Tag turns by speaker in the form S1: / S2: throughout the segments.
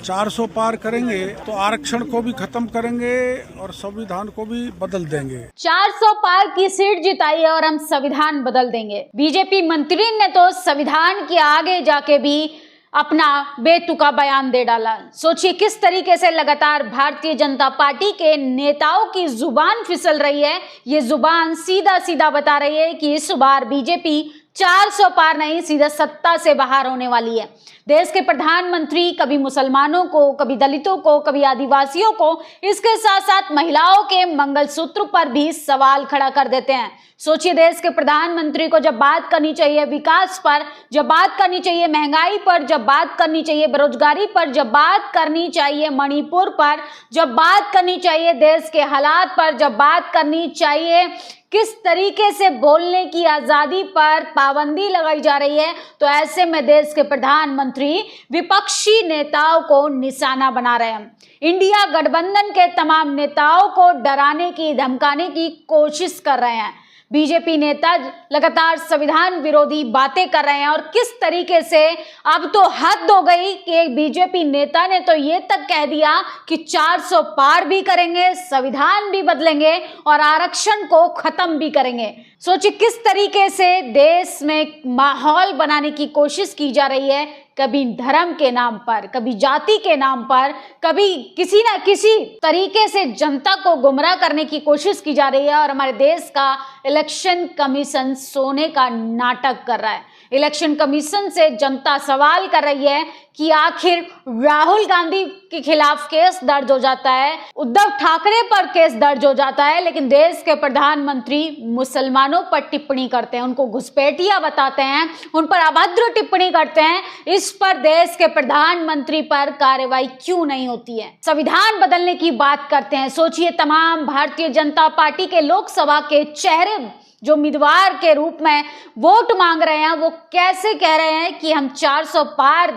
S1: 400 पार करेंगे तो आरक्षण को भी खत्म करेंगे और संविधान को भी बदल देंगे।
S2: 400 पार की सीट जिताई है और हम संविधान बदल देंगे। बीजेपी मंत्री ने तो संविधान के आगे जाके भी अपना बेतुका बयान दे डाला। सोचिए किस तरीके से लगातार भारतीय जनता पार्टी के नेताओं की जुबान फिसल रही है। ये जुबान सीधा सीधा बता रही है कि इस बार बीजेपी 400 पार नहीं, सीधा सत्ता से बाहर होने वाली है। देश के प्रधानमंत्री कभी मुसलमानों को, कभी दलितों को, कभी आदिवासियों को, इसके साथ साथ महिलाओं के मंगलसूत्र पर भी सवाल खड़ा कर देते हैं। सोचिए देश के प्रधानमंत्री को जब बात करनी चाहिए विकास पर, जब बात करनी चाहिए महंगाई पर, जब बात करनी चाहिए बेरोजगारी पर, जब बात करनी चाहिए मणिपुर पर, जब बात करनी चाहिए देश के हालात पर, जब बात करनी चाहिए किस तरीके से बोलने की आजादी पर पाबंदी लगाई जा रही है, तो ऐसे में देश के प्रधानमंत्री विपक्षी नेताओं को निशाना बना रहे हैं। इंडिया गठबंधन के तमाम नेताओं को डराने की, धमकाने की कोशिश कर रहे हैं। बीजेपी नेता लगातार संविधान विरोधी बातें कर रहे हैं और किस तरीके से अब तो हद हो गई कि एक बीजेपी नेता ने तो ये तक कह दिया कि 400 पार भी करेंगे, संविधान भी बदलेंगे और आरक्षण को खत्म भी करेंगे। सोचिए किस तरीके से देश में माहौल बनाने की कोशिश की जा रही है, कभी धर्म के नाम पर, कभी जाति के नाम पर, कभी किसी ना किसी तरीके से जनता को गुमराह करने की कोशिश की जा रही है। और हमारे देश का इलेक्शन कमीशन सोने का नाटक कर रहा है। इलेक्शन कमीशन से जनता सवाल कर रही है कि आखिर राहुल गांधी के खिलाफ केस दर्ज हो जाता है, उद्धव ठाकरे पर केस दर्ज हो जाता है, लेकिन देश के प्रधानमंत्री मुसलमानों पर टिप्पणी करते हैं, उनको घुसपैठिया बताते हैं, उन पर अभद्र टिप्पणी करते हैं। इस पर देश के प्रधानमंत्री पर कार्रवाई क्यों नहीं होती है? संविधान बदलने की बात करते हैं। सोचिए तमाम भारतीय जनता पार्टी के लोकसभा के चेहरे जो उम्मीदवार के रूप में वोट मांग रहे हैं, वो कैसे कह रहे हैं कि हम 400 पार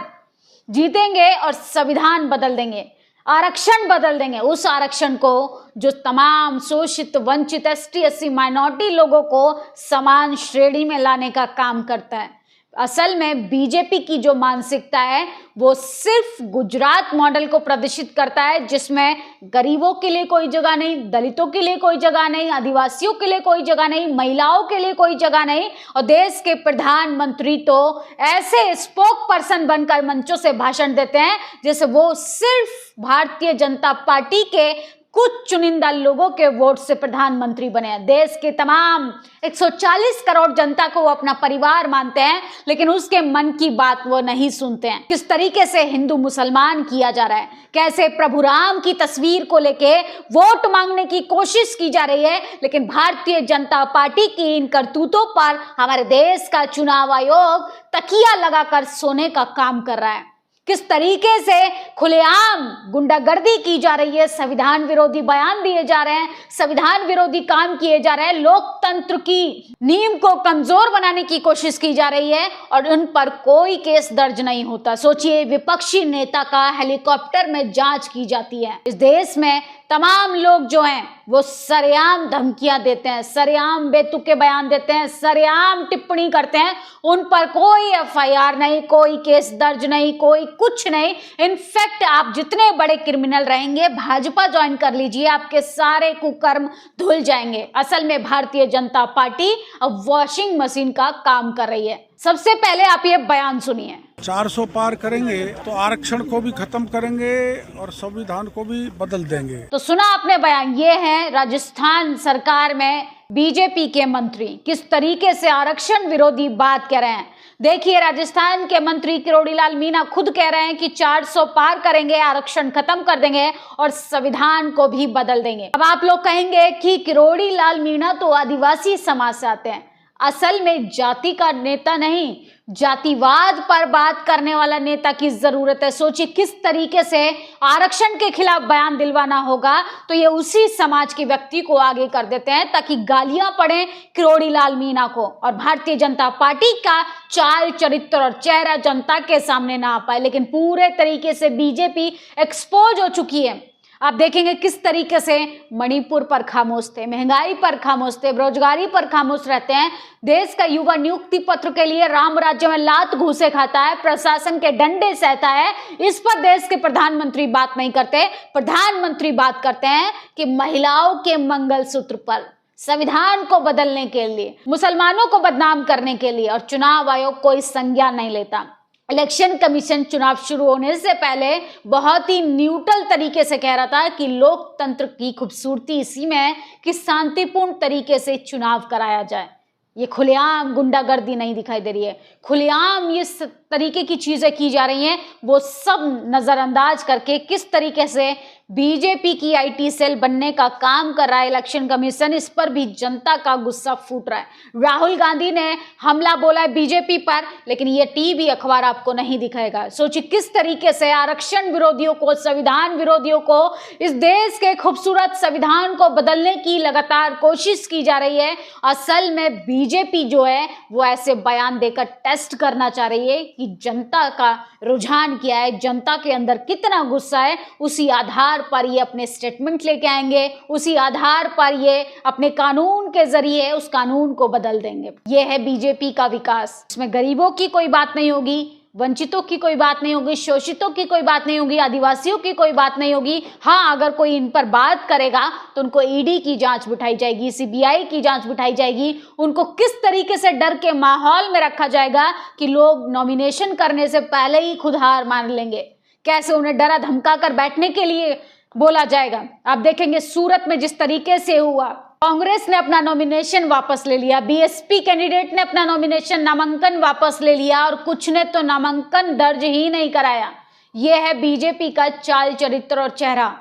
S2: जीतेंगे और संविधान बदल देंगे, आरक्षण बदल देंगे। उस आरक्षण को जो तमाम शोषित, वंचित, एसटी, एससी, माइनॉरिटी लोगों को समान श्रेणी में लाने का काम करता है। असल में बीजेपी की जो मानसिकता है वो सिर्फ गुजरात मॉडल को प्रदर्शित करता है, जिसमें गरीबों के लिए कोई जगह नहीं, दलितों के लिए कोई जगह नहीं, आदिवासियों के लिए कोई जगह नहीं, महिलाओं के लिए कोई जगह नहीं। और देश के प्रधानमंत्री तो ऐसे स्पोक पर्सन बनकर मंचों से भाषण देते हैं जैसे वो सिर्फ भारतीय जनता पार्टी के कुछ चुनिंदा लोगों के वोट से प्रधानमंत्री बने हैं। देश के तमाम 140 करोड़ जनता को वो अपना परिवार मानते हैं, लेकिन उसके मन की बात वो नहीं सुनते हैं। किस तरीके से हिंदू मुसलमान किया जा रहा है, कैसे प्रभु राम की तस्वीर को लेके वोट मांगने की कोशिश की जा रही है, लेकिन भारतीय जनता पार्टी की इन करतूतों पर हमारे देश का चुनाव आयोग तकिया लगाकर सोने का काम कर रहा है। किस तरीके से खुलेआम गुंडागर्दी की जा रही है, संविधान विरोधी बयान दिए जा रहे हैं, संविधान विरोधी काम किए जा रहे हैं, लोकतंत्र की नींव को कमजोर बनाने की कोशिश की जा रही है और उन पर कोई केस दर्ज नहीं होता। सोचिए विपक्षी नेता का हेलीकॉप्टर में जांच की जाती है। इस देश में तमाम लोग जो हैं वो सरेआम धमकियां देते हैं, सरेआम बेतुके बयान देते हैं, सरेआम टिप्पणी करते हैं, उन पर कोई एफआईआर नहीं, कोई केस दर्ज नहीं, कोई कुछ नहीं। इनफैक्ट आप जितने बड़े क्रिमिनल रहेंगे, भाजपा ज्वाइन कर लीजिए, आपके सारे कुकर्म धुल जाएंगे। असल में भारतीय जनता पार्टी अब वॉशिंग मशीन का काम कर रही है। सबसे पहले आप ये बयान सुनिए।
S1: 400 पार करेंगे तो आरक्षण को भी खत्म करेंगे और संविधान को भी बदल देंगे।
S2: तो सुना आपने बयान, ये है राजस्थान सरकार में बीजेपी के मंत्री किस तरीके से आरक्षण विरोधी बात कह रहे हैं। देखिए राजस्थान के मंत्री किरोड़ी लाल मीणा खुद कह रहे हैं कि 400 पार करेंगे, आरक्षण खत्म कर देंगे और संविधान को भी बदल देंगे। अब आप लोग कहेंगे कि किरोड़ी लाल मीणा तो आदिवासी समाज से आते हैं। असल में जाति का नेता नहीं, जातिवाद पर बात करने वाला नेता की जरूरत है। सोचिए किस तरीके से आरक्षण के खिलाफ बयान दिलवाना होगा, तो ये उसी समाज के व्यक्ति को आगे कर देते हैं ताकि गालियां पड़े किरोड़ी लाल मीणा को और भारतीय जनता पार्टी का चाल चरित्र और चेहरा जनता के सामने ना आ पाए। लेकिन पूरे तरीके से बीजेपी एक्सपोज हो चुकी है। आप देखेंगे किस तरीके से मणिपुर पर खामोश थे, महंगाई पर खामोश थे, बेरोजगारी पर खामोश रहते हैं। देश का युवा नियुक्ति पत्र के लिए राम राज्य में लात घूसे खाता है, प्रशासन के डंडे सहता है। इस पर देश के प्रधानमंत्री बात नहीं करते। प्रधानमंत्री बात करते हैं कि महिलाओं के मंगलसूत्र पर, संविधान को बदलने के लिए, मुसलमानों को बदनाम करने के लिए, और चुनाव आयोग कोई संज्ञान नहीं लेता। इलेक्शन कमीशन चुनाव शुरू होने से पहले बहुत ही न्यूट्रल तरीके से कह रहा था कि लोकतंत्र की खूबसूरती इसी में है कि शांतिपूर्ण तरीके से चुनाव कराया जाए। ये खुलेआम गुंडागर्दी नहीं दिखाई दे रही है, खुलेआम इस तरीके की चीजें की जा रही हैं, वो सब नजरअंदाज करके किस तरीके से बीजेपी की आईटी सेल बनने का काम कर रहा है इलेक्शन कमीशन, इस पर भी जनता का गुस्सा फूट रहा है। राहुल गांधी ने हमला बोला है बीजेपी पर, लेकिन ये टीवी अखबार आपको नहीं दिखाएगा। सोचिए किस तरीके से आरक्षण विरोधियों को, संविधान विरोधियों को, इस देश के खूबसूरत संविधान को बदलने की लगातार कोशिश की जा रही है। असल में बीजेपी जो है वो ऐसे बयान देकर टेस्ट करना चाह रही है कि जनता का रुझान क्या है, जनता के अंदर कितना गुस्सा है। उसी आधार पर ये अपने स्टेटमेंट लेके आएंगे, उसी आधार पर ये अपने कानून के जरिए उस कानून को बदल देंगे। ये है बीजेपी का विकास। इसमें गरीबों की कोई बात नहीं होगी, वंचितों की कोई बात नहीं होगी, शोषितों की कोई बात नहीं होगी, आदिवासियों की कोई बात नहीं होगी। हाँ, अगर कोई इन पर बात करेगा तो उनको ईडी की जांच बिठाई जाएगी, सीबीआई की जांच बिठाई जाएगी। उनको किस तरीके से डर के माहौल में रखा जाएगा कि लोग नॉमिनेशन करने से पहले ही खुद हार मान लेंगे। कैसे उन्हें डरा धमका कर बैठने के लिए बोला जाएगा। आप देखेंगे सूरत में जिस तरीके से हुआ, कांग्रेस ने अपना नॉमिनेशन वापस ले लिया, बीएसपी कैंडिडेट ने अपना नॉमिनेशन नामांकन वापस ले लिया, और कुछ ने तो नामांकन दर्ज ही नहीं कराया। यह है बीजेपी का चाल चरित्र और चेहरा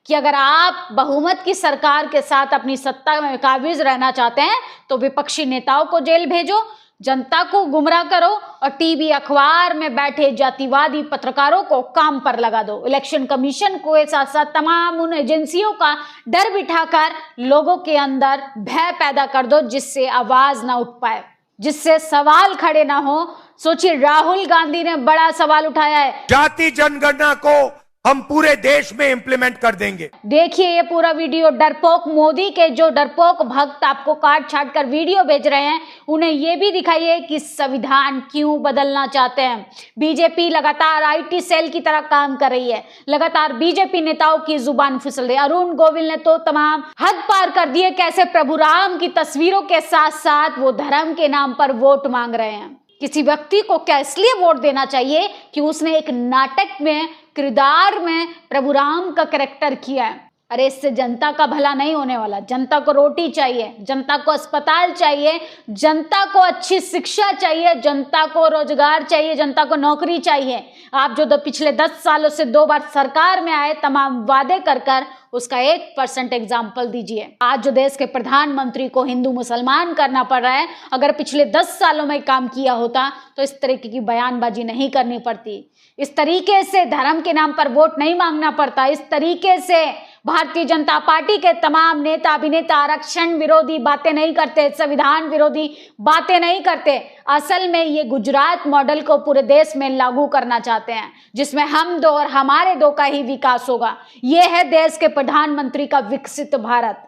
S2: कि अगर आप बहुमत की सरकार के साथ अपनी सत्ता में काबिज रहना चाहते हैं तो विपक्षी नेताओं को जेल भेजो, जनता को गुमराह करो, और टीवी अखबार में बैठे जातिवादी पत्रकारों को काम पर लगा दो। इलेक्शन कमीशन को साथ साथ तमाम उन एजेंसियों का डर बिठाकर लोगों के अंदर भय पैदा कर दो, जिससे आवाज ना उठ पाए, जिससे सवाल खड़े ना हो। सोचिए राहुल गांधी ने बड़ा सवाल उठाया है,
S3: जाति जनगणना को हम पूरे देश में इंप्लीमेंट कर देंगे।
S2: देखिए ये पूरा वीडियो। डरपोक मोदी के जो डरपोक भक्त आपको काट छाट कर वीडियो भेज रहे हैं, उन्हें ये भी दिखाइए कि संविधान क्यों बदलना चाहते हैं। बीजेपी लगातार आईटी सेल की तरह काम कर रही है, लगातार बीजेपी नेताओं की जुबान फिसल रही है। अरुण गोविल ने तो तमाम हद पार कर दिए, कैसे प्रभु राम की तस्वीरों के साथ साथ वो धर्म के नाम पर वोट मांग रहे हैं। किसी व्यक्ति को क्या इसलिए वोट देना चाहिए कि उसने एक नाटक में, किरदार में प्रभु राम का कैरेक्टर किया है। अरे इससे जनता का भला नहीं होने वाला। जनता को रोटी चाहिए, जनता को अस्पताल चाहिए, जनता को अच्छी शिक्षा चाहिए, जनता को रोजगार चाहिए, जनता को नौकरी चाहिए। आप जो पिछले 10 सालों से 2 बार सरकार में आए, तमाम वादे कर उसका 1% एग्जाम्पल दीजिए। आज जो देश के प्रधानमंत्री को हिंदू मुसलमान करना पड़ रहा है, अगर पिछले 10 सालों में काम किया होता तो इस तरीके की बयानबाजी नहीं करनी पड़ती, इस तरीके से धर्म के नाम पर वोट नहीं मांगना पड़ता, इस तरीके से भारतीय जनता पार्टी के तमाम नेता अभिनेता आरक्षण विरोधी बातें नहीं करते, संविधान विरोधी बातें नहीं करते। असल में ये गुजरात मॉडल को पूरे देश में लागू करना चाहते हैं, जिसमें हम दो और हमारे दो का ही विकास होगा। ये है देश के प्रधानमंत्री का विकसित भारत,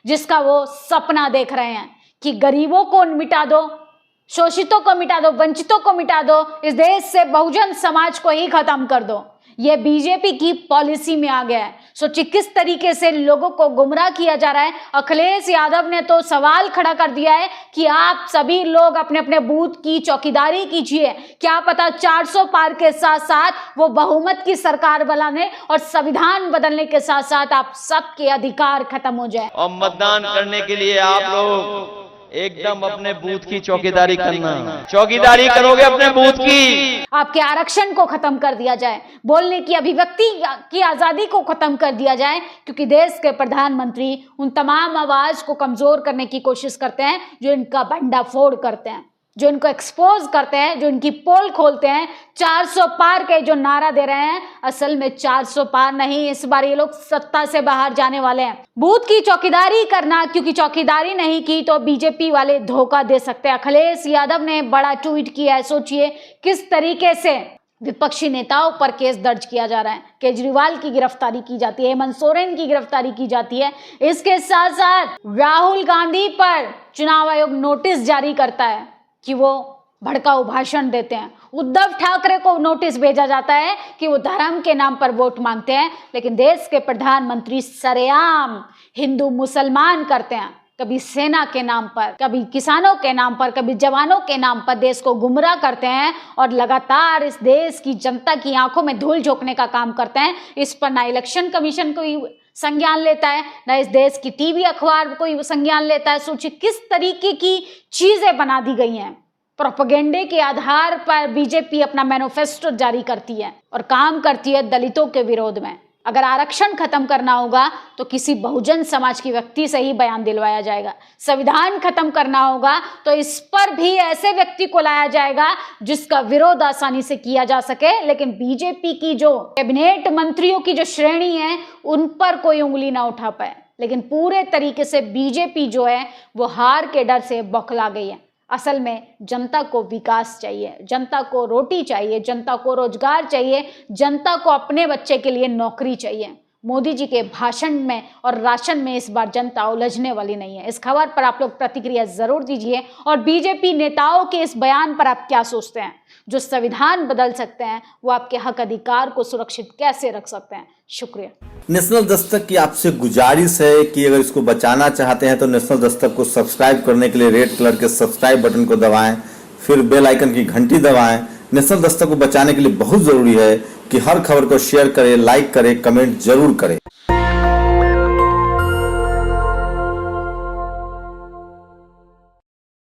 S2: जिसका वो सपना देख रहे हैं कि गरीबों को मिटा दो, शोषितों को मिटा दो, वंचितों को मिटा दो, इस देश से बहुजन समाज को ही खत्म कर दो। ये बीजेपी की पॉलिसी में आ गया है। सोचिए किस तरीके से लोगों को गुमराह किया जा रहा है। अखिलेश यादव ने तो सवाल खड़ा कर दिया है कि आप सभी लोग अपने अपने बूथ की चौकीदारी कीजिए, क्या पता 400 पार के साथ साथ वो बहुमत की सरकार बनाने और संविधान बदलने के साथ साथ आप सबके अधिकार खत्म हो जाए।
S4: और मतदान करने के लिए आप लोग एकदम अपने बूथ की चौकीदारी करना, चौकीदारी करोगे अपने बूथ की।
S2: आपके आरक्षण को खत्म कर दिया जाए, बोलने की अभिव्यक्ति की आजादी को खत्म कर दिया जाए, क्योंकि देश के प्रधानमंत्री उन तमाम आवाज को कमजोर करने की कोशिश करते हैं जो इनका भंडाफोड़ करते हैं, जो इनको एक्सपोज करते हैं, जो इनकी पोल खोलते हैं। 400 पार के जो नारा दे रहे हैं, असल में 400 पार नहीं, इस बार ये लोग सत्ता से बाहर जाने वाले हैं। बूथ की चौकीदारी करना, क्योंकि चौकीदारी नहीं की तो बीजेपी वाले धोखा दे सकते हैं। अखिलेश यादव ने बड़ा ट्वीट किया है, सोचिए किस तरीके से विपक्षी नेताओं पर केस दर्ज किया जा रहा है, केजरीवाल की गिरफ्तारी की जाती है, हेमंत सोरेन की गिरफ्तारी की जाती है। इसके साथ साथ राहुल गांधी पर चुनाव आयोग नोटिस जारी करता है कि वो भड़काऊ भाषण देते हैं। उद्धव ठाकरे को नोटिस भेजा जाता है कि वो धर्म के नाम पर वोट मांगते हैं, लेकिन देश के प्रधानमंत्री सरेआम हिंदू मुसलमान करते हैं। कभी सेना के नाम पर, कभी किसानों के नाम पर, कभी जवानों के नाम पर देश को गुमराह करते हैं और लगातार इस देश की जनता की आंखों में धूल झोंकने का काम करते हैं। इस पर ना इलेक्शन कमीशन कोई संज्ञान लेता है, ना इस देश की टीवी अखबार कोई संज्ञान लेता है। सोचिए किस तरीके की चीजें बना दी गई हैं। प्रोपेगेंडे के आधार पर बीजेपी अपना मैनिफेस्टो जारी करती है और काम करती है दलितों के विरोध में। अगर आरक्षण खत्म करना होगा तो किसी बहुजन समाज की व्यक्ति से ही बयान दिलवाया जाएगा। संविधान खत्म करना होगा तो इस पर भी ऐसे व्यक्ति को लाया जाएगा जिसका विरोध आसानी से किया जा सके। लेकिन बीजेपी की जो कैबिनेट मंत्रियों की जो श्रेणी है उन पर कोई उंगली ना उठा पाए। लेकिन पूरे तरीके से बीजेपी जो है वो हार के डर से बौखला गई है। असल में जनता को विकास चाहिए, जनता को रोटी चाहिए, जनता को रोजगार चाहिए, जनता को अपने बच्चे के लिए नौकरी चाहिए। मोदी जी के भाषण में और राशन में इस बार जनता उलझने वाली नहीं है। इस खबर पर आप लोग प्रतिक्रिया जरूर दीजिए और बीजेपी नेताओं के इस बयान पर आप क्या सोचते हैं? जो संविधान बदल सकते हैं वो आपके हक अधिकार को सुरक्षित कैसे रख सकते हैं? शुक्रिया।
S5: नेशनल दस्तक की आपसे गुजारिश है कि अगर इसको बचाना चाहते हैं तो नेशनल दस्तक को सब्सक्राइब करने के लिए रेड कलर के सब्सक्राइब बटन को दबाएं, फिर बेल आइकन की घंटी दबाएं। नेशनल दस्तक को बचाने के लिए बहुत जरूरी है कि हर खबर को शेयर करें, लाइक करें, कमेंट जरूर करें।